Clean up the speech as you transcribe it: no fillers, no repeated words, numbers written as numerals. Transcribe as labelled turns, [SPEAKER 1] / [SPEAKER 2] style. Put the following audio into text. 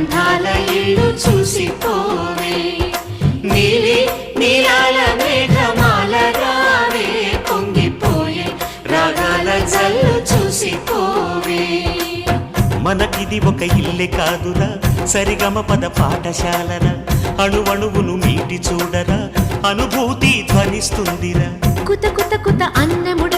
[SPEAKER 1] అందాల ఇల్లు చూసిపోవే నీలి నీలాల మేఘమాల రావే పొంగిపోయే రాగాల జల్లు చూసిపోవే
[SPEAKER 2] మనకిది ఒక ఇల్లే కాదురా సరిగమ పద పాఠశాలరా అణువణువును మీటి చూడరా అనుభూతి ధ్వనిస్తుందిరా
[SPEAKER 1] కుత కుత కుత అన్నముడ